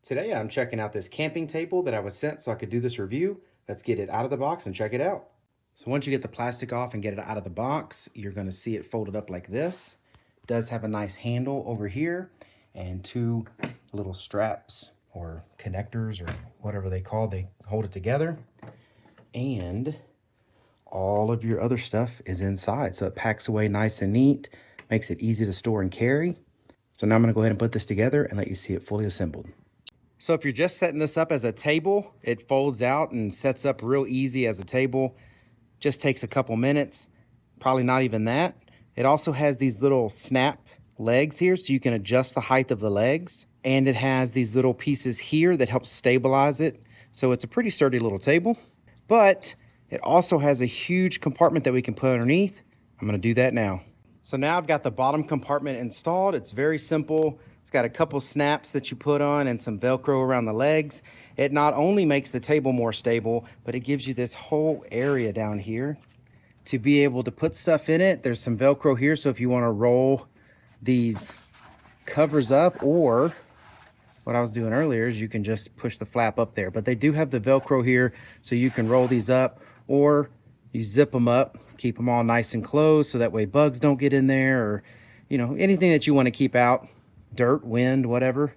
Today I'm checking out this camping table that I was sent so I could do this review. Let's get it out of the box and check it out. So once you get the plastic off and get it out of the box, you're going to see it folded up like this. It does have a nice handle over here and two little straps or connectors or whatever they hold it together. And all of your other stuff is inside, so it packs away nice and neat, makes it easy to store and carry. So now I'm going to go ahead and put this together and let you see it fully assembled. So if you're just setting this up as a table, it folds out and sets up real easy as a table. Just takes a couple minutes, probably not even that. It also has these little snap legs here so you can adjust the height of the legs. And it has these little pieces here that help stabilize it. So it's a pretty sturdy little table, but it also has a huge compartment that we can put underneath. I'm gonna do that now. So now I've got the bottom compartment installed. It's very simple. It's got a couple snaps that you put on and some Velcro around the legs. It not only makes the table more stable, but it gives you this whole area down here to be able to put stuff in it. There's some Velcro here, so if you wanna roll these covers up, or what I was doing earlier is you can just push the flap up there. But they do have the Velcro here, so you can roll these up, or you zip them up, keep them all nice and closed so that way bugs don't get in there, or anything that you want to keep out, dirt, wind, whatever.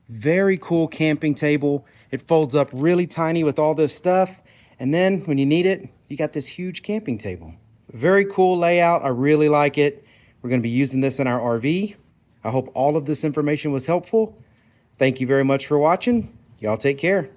Very cool camping table. It folds up really tiny with all this stuff, and then when you need it, you got this huge camping table. Very cool layout. I really like it. We're going to be using this in our RV. I hope all of this information was helpful. Thank you very much for watching. Y'all take care.